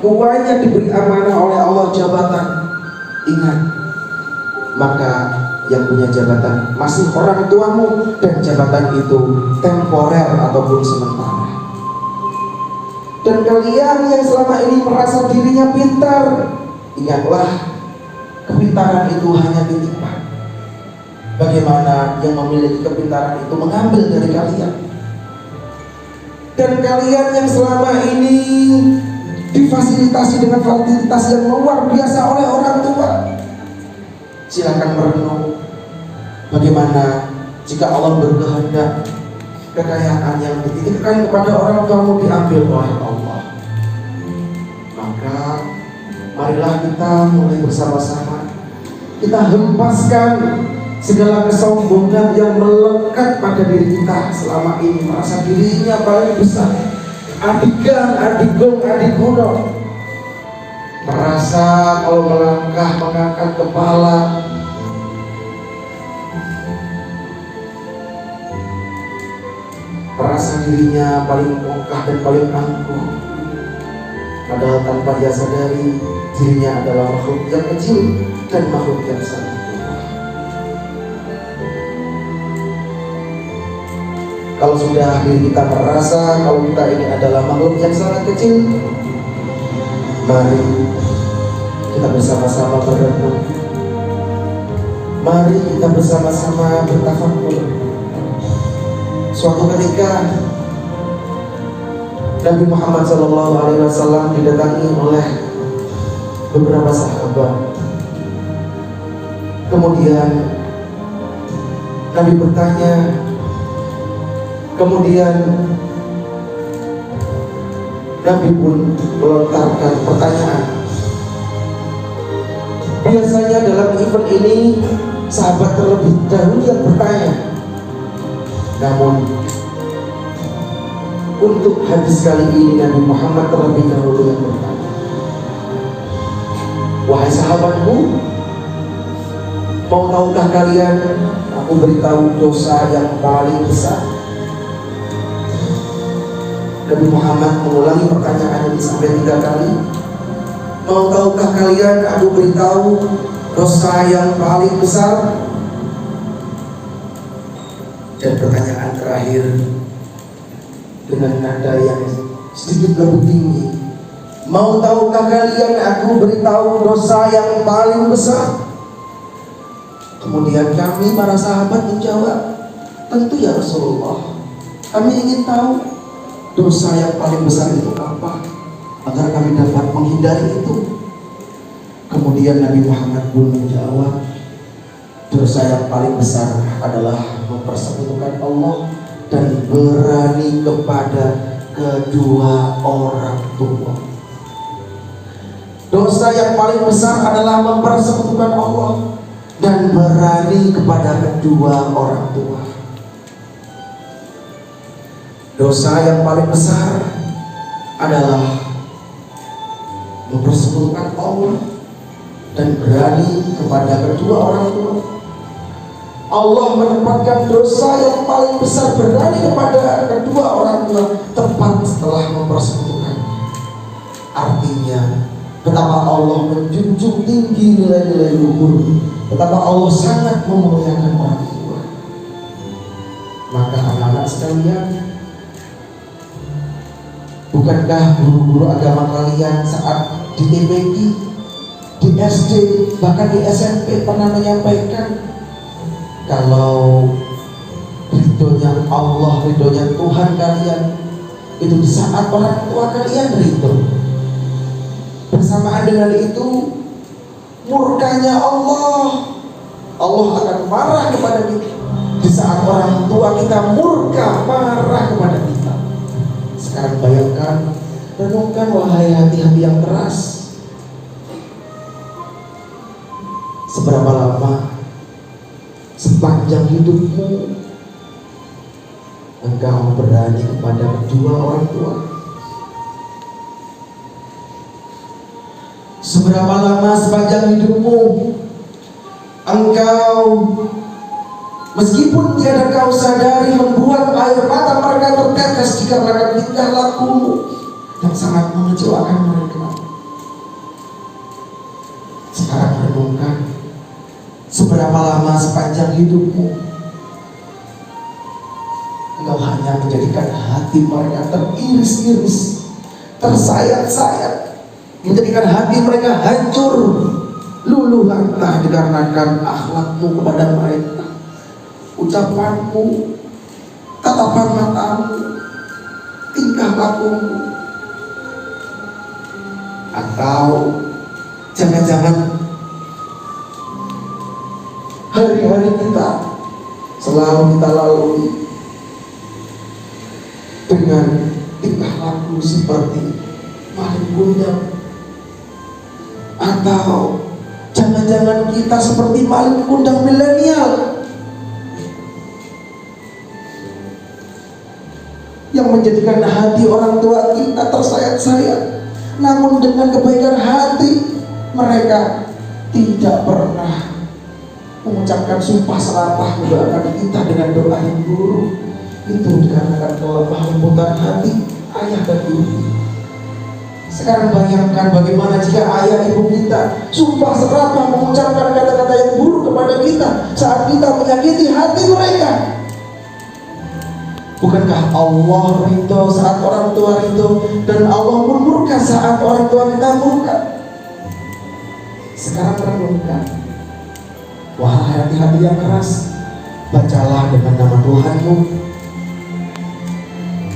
tuanya diberi amanah oleh Allah jabatan, ingat, maka yang punya jabatan masih orang tuamu, dan jabatan itu temporer ataupun sementara. Dan kalian yang selama ini merasa dirinya pintar, ingatlah, kepintaran itu hanya titipan. Bagaimana yang memiliki kepintaran itu mengambil dari kalian. Dan kalian yang selama ini difasilitasi dengan fasilitas yang luar biasa oleh orang tua, silakan merenung bagaimana jika Allah berkehendak kekayaan yang dititipkan kepada orang tuamu diambil oleh Allah. Maka marilah kita mulai bersama-sama, kita hempaskan segala kesombongan yang melekat pada diri kita selama ini, merasa dirinya paling besar, adik gang, adik gong, adik gunung, merasa kalau melangkah mengangkat kepala merasa dirinya paling kokoh dan paling angkuh, padahal tanpa dia sadari dirinya adalah makhluk yang kecil dan makhluk yang sangat lemah. Kalau sudah diri kita merasa kalau kita ini adalah makhluk yang sangat kecil, mari kita bersama-sama berenung, mari kita bersama-sama bertafakur. Suatu ketika Nabi Muhammad SAW didatangi oleh beberapa sahabat. Kemudian Nabi bertanya, kemudian Nabi pun melontarkan pertanyaan. Biasanya dalam event ini sahabat terlebih dahulu yang bertanya, namun untuk hadis kali ini Nabi Muhammad terlebih dahulu yang bertanya. Wahai sahabatku, mau tahukah kalian aku beritahu dosa yang paling besar? Nabi Muhammad mengulangi pertanyaan ini sampai 3 kali. Mau tahukah kalian aku beritahu dosa yang paling besar? Dan pertanyaan terakhir dengan nada yang sedikit lebih tinggi, mau tahukah kalian aku beritahu dosa yang paling besar? Kemudian kami para sahabat menjawab, tentu ya Rasulullah, kami ingin tahu dosa yang paling besar itu apa, agar kami dapat menghindari itu. Kemudian Nabi Muhammad pun menjawab, dosa yang paling besar adalah mempersekutukan Allah dan berani kepada kedua orang tua. Dosa yang paling besar adalah mempersekutukan Allah dan berani kepada kedua orang tua. Dosa yang paling besar adalah mempersekutukan Allah dan berani kepada kedua orang tua. Allah menempatkan dosa yang paling besar berani kepada kedua orang tua tepat setelah mempersekutukan. Artinya betapa Allah menjunjung tinggi nilai-nilai luhur, betapa Allah sangat memuliakan orang tua. Maka anak-anak sekalian, bukankah guru-guru agama kalian saat di TPI, di SD, bahkan di SMP pernah menyampaikan kalau ridhonya Allah, ridhonya Tuhan kalian itu di saat orang tua kalian ridho, bersamaan dengan itu murkanya Allah akan marah kepada kita di saat orang tua kita murka, marah kepada kita. Sekarang bayangkan, renungkan wahai hati-hati yang keras, seberapa lama sepanjang hidupmu engkau berani kepada kedua orang tua? Seberapa lama sepanjang hidupmu engkau, meskipun tiada kau sadari, membuat air mata mereka tertetes dikarenakan tingkah lakumu yang sangat mengecewakan mereka? seberapa lama sepanjang hidupmu engkau hanya menjadikan hati mereka teriris-iris, tersayat-sayat, menjadikan hati mereka hancur, luluh lantah dikarenakan akhlakmu kepada mereka, ucapanmu, tatapan matamu, tingkah lakumu. Atau jangan-jangan hari-hari kita selalu kita lalui dengan tingkah laku seperti maling kundang. Atau jangan-jangan kita seperti maling kundang milenial yang menjadikan hati orang tua kita tersayat-sayat, namun dengan kebaikan hati mereka tidak pernah mengucapkan sumpah serapah mendoakan kita dengan doa yang buruk. Itu dikarenakan kelemah lembutan hati ayah dan ibu. Sekarang bayangkan bagaimana jika ayah ibu kita sumpah serapah mengucapkan kata-kata yang buruk kepada kita saat kita menyakiti hati mereka. Bukankah Allah ridho saat orang tua ridho, dan Allah pun murka saat orang tua kita murka? Sekarang renungkan, wahai hati-hati yang keras, bacalah dengan nama Tuhanmu.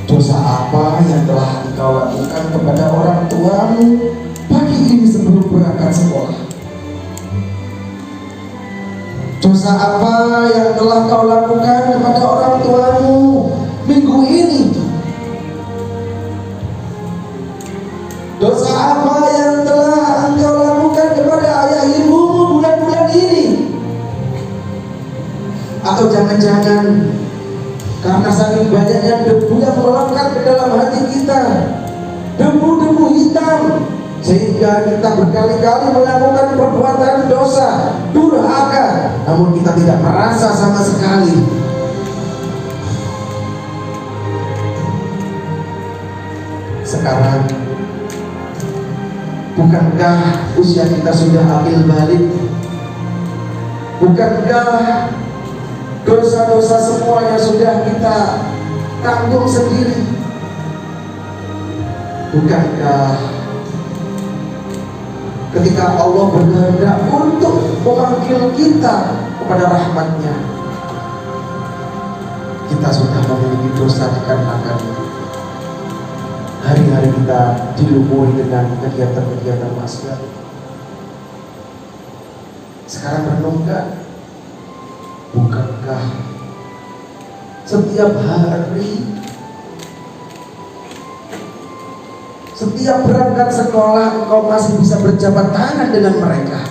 Dosa apa yang telah engkau lakukan kepada orang tuamu pagi ini sebelum berangkat sekolah? Dosa apa yang telah kau lakukan kepada orang tuamu minggu ini? Dosa apa yang telah engkau lakukan kepada ayah ibumu bulan-bulan ini? Atau jangan-jangan karena saking banyaknya debu yang melekat ke dalam hati kita, debu-debu hitam, sehingga kita berkali-kali melakukan perbuatan dosa, durhaka, namun kita tidak merasa sama sekali. Sekarang, bukankah usia kita sudah akil balik? Bukankah dosa-dosa semuanya sudah kita tanggung sendiri? Bukankah ketika Allah berkehendak untuk memanggil kita kepada rahmat-Nya, kita sudah memiliki dosa dikarenakan hari-hari kita dilumuri dengan kegiatan-kegiatan maksiat? Sekarang renungkan, bukankah setiap hari, setiap berangkat sekolah engkau masih bisa berjabat tangan dengan mereka?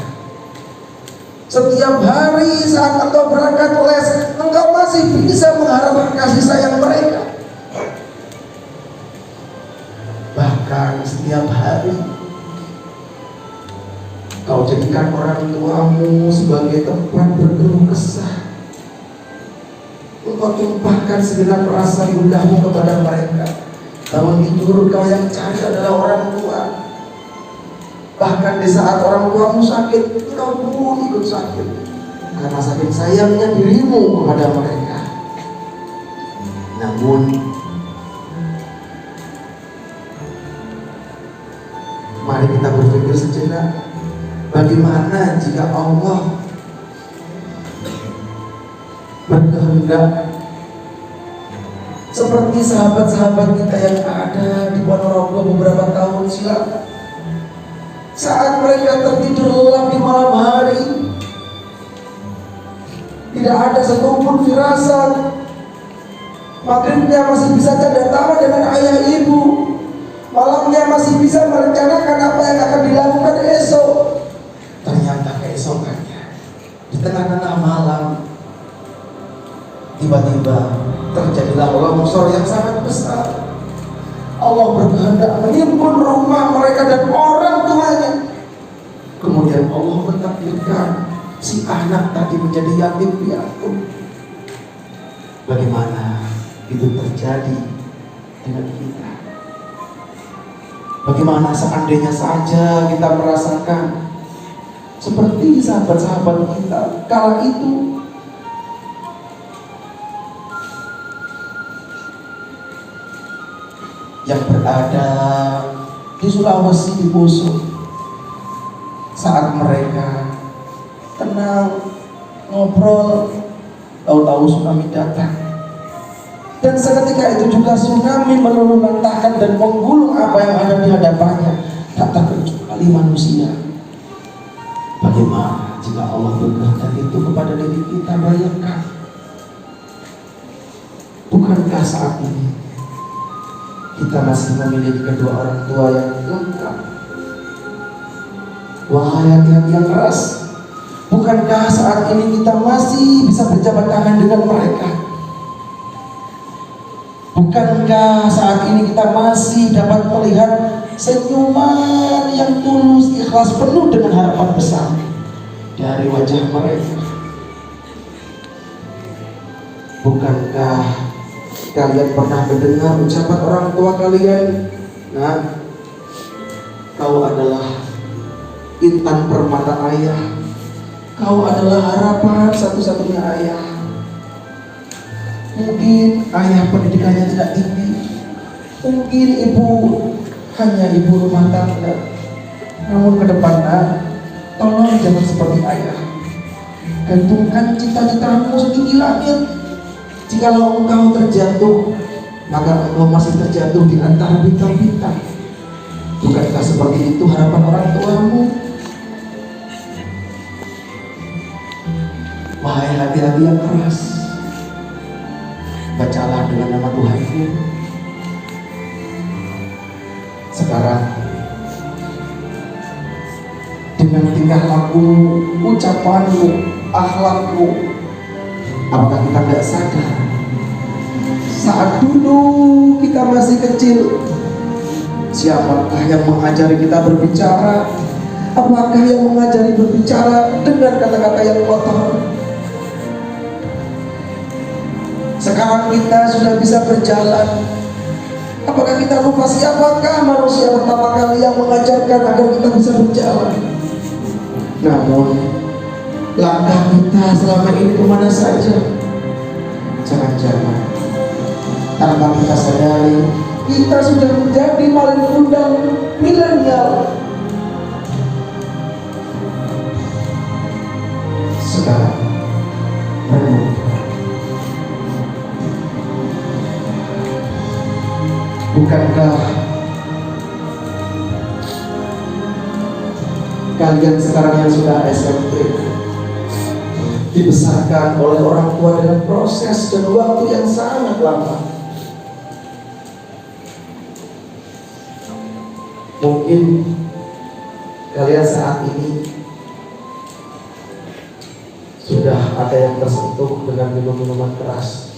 Setiap hari saat engkau berangkat les, engkau masih bisa mengharapkan kasih sayang mereka. Bahkan setiap hari kau jadikan orang tuamu sebagai tempat berkeluh kesah. Engkau tumpahkan segenap rasa gundahmu kepada mereka. Bangun tidur kau yang cari adalah orang tua. Bahkan di saat orang tuamu sakit, engkau pun ikut sakit karena saking sayangnya dirimu kepada mereka. Namun mari kita berpikir sejenak, bagaimana jika Allah berkehendak seperti sahabat-sahabat kita yang ada di Ponorogo beberapa tahun silam, saat mereka tertidur lelap di malam hari, tidak ada satupun firasat, maghribnya masih bisa canda tawa dengan ayah ibu, malamnya masih bisa merencanakan apa yang akan dilakukan esok. Ternyata keesokannya di tengah-tengah malam tiba-tiba terjadilah longsor yang sangat besar. Allah berkehendak menimbun rumah mereka dan orang tuanya. Kemudian Allah mentakdirkan si anak tadi menjadi yatim piatu. Bagaimana itu terjadi dengan kita? Bagaimana seandainya saja kita merasakan seperti sahabat-sahabat kita kala itu. Yang berada di Sulawesi, di Poso, saat mereka tenang ngobrol, tahu-tahu tsunami datang. Dan seketika itu juga tsunami meluluhlantahkan dan menggulung apa yang ada di hadapannya, tak terkecuali manusia. Bagaimana jika Allah berkehendak itu kepada diri kita? Bayangkan, bukankah saat ini kita masih memiliki kedua orang tua yang lengkap? Wahai hati-hati yang keras, bukankah saat ini kita masih bisa berjabat tangan dengan mereka? Bukankah saat ini kita masih dapat melihat senyuman yang tulus, ikhlas, penuh dengan harapan besar dari wajah mereka? Bukankah kalian pernah mendengar ucapan orang tua kalian, "Nah, kau adalah intan permata ayah, kau adalah harapan satu-satunya ayah." Mungkin ayah pendidikannya tidak tinggi, mungkin ibu hanya ibu rumah tangga, namun ke depan, tolong jangan seperti ayah. Gantungkan cita-citamu setinggi langit. Jikalau engkau terjatuh, maka engkau masih terjatuh di antara bintang-bintang. Bukankah seperti itu harapan orang tuamu? Wahai hati-hati yang keras, bacalah dengan nama Tuhanmu. Sekarang, dengan tingkah laku, ucapanmu, akhlakmu, apakah kita tidak sadar saat dulu kita masih kecil, siapakah yang mengajari kita berbicara? Apakah yang mengajari berbicara dengan kata-kata yang kotor? Sekarang kita sudah bisa berjalan, apakah kita lupa siapakah manusia pertama kali yang mengajarkan agar kita bisa berjalan? Namun langkah kita selama ini kemana saja? Jangan-jangan tanpa kita sadari, kita sudah menjadi paling undang milenial. Sekarang renung, bukankah kalian sekarang yang sudah SMP dibesarkan oleh orang tua dengan proses dan waktu yang sangat lama? Mungkin kalian saat ini sudah ada yang tersentuh dengan minum-minuman keras.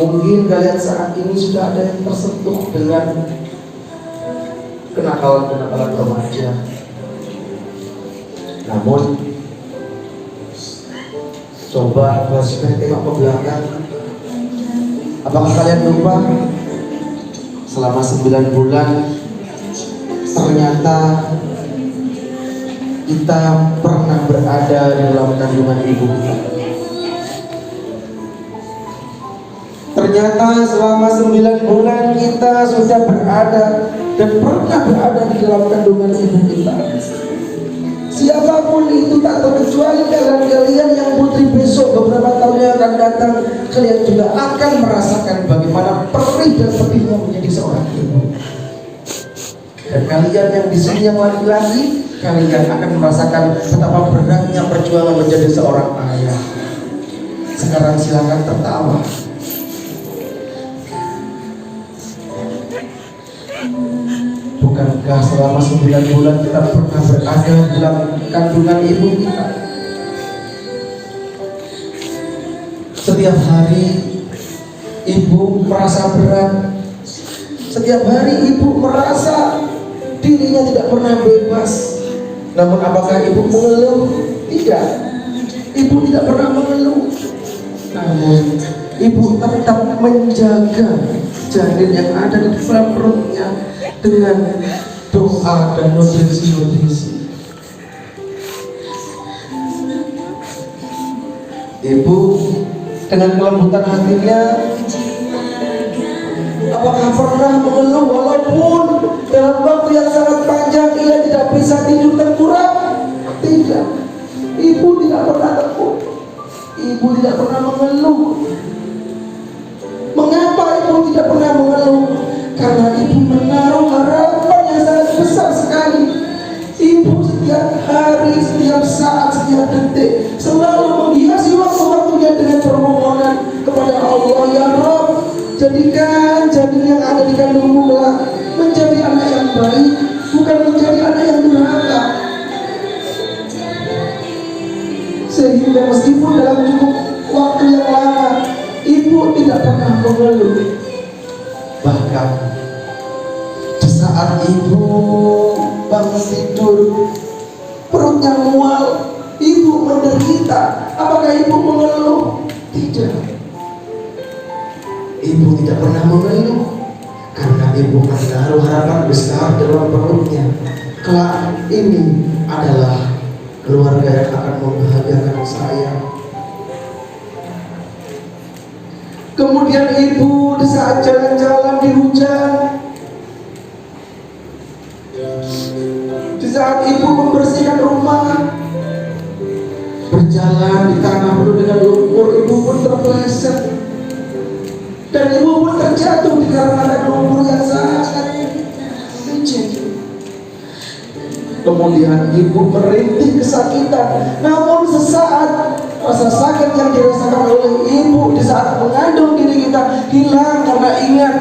Mungkin kalian saat ini sudah ada yang tersentuh dengan kenakalan-kenakalan remaja. Namun, coba flashback, tengok ke belakang. Apakah kalian lupa selama 9 bulan ternyata kita pernah berada di dalam kandungan ibu kita? Ternyata selama 9 bulan kita sudah berada dan pernah berada di dalam kandungan ibu kita. Siapapun itu, tak terkecuali kalian yang putri besok beberapa tahun yang akan datang, kalian juga akan merasakan bagaimana perih dan pedihnya menjadi seorang ibu. Dan kalian yang di sini yang laki-laki, kalian akan merasakan betapa beratnya perjuangan menjadi seorang ayah. Sekarang silakan tertawa. Bukankah selama 9 bulan kita pernah berada dalam kandungan ibu kita? Setiap hari ibu merasa berat. Setiap hari ibu merasa dirinya tidak pernah bebas. Namun apakah ibu mengeluh? Tidak. Ibu tidak pernah mengeluh. Namun ibu tetap menjaga janin yang ada di dalam perutnya dengan doa dan nutrisi-nutrisi. Ibu dengan kelembutan hatinya, apakah pernah mengeluh walaupun dalam waktu yang sangat panjang ia tidak bisa tidur tengkurap? Tidak. Ibu tidak pernah takut. Ibu tidak pernah mengeluh. Mengapa ibu tidak pernah mengeluh? Karena ibu menaruh harapan yang sangat besar sekali. Ibu setiap hari, setiap saat, setiap detik selalu menghiasi waktu-waktunya dengan permohonan kepada Allah. Ya Rabb, jadikan janin yang ada di kandungmu menjadi anak yang baik, bukan menjadi anak yang durhaka. Sehingga meskipun dalam cukup waktu yang lama, ibu tidak pernah mengeluh. Bahkan di saat ibu bangun tidur, perutnya mual, ibu menderita, apakah ibu mengeluh? Tidak. Ibu tidak pernah mengeluh karena ibu menaruh harapan besar dalam perutnya. Kelak ini adalah keluarga yang akan membahagiakan saya. Kemudian ibu di saat jalan-jalan di hujan, di saat ibu membersihkan rumah, berjalan di tanah penuh dengan lumpur, ibu pun terpeleset dan ibu pun terjatuh dikarenakan lumpur yang sangat licin. Kemudian ibu merintih kesakitan, namun sesaat rasa sakit yang dirasakan oleh ibu di saat mengandung diri kita hilang karena ingat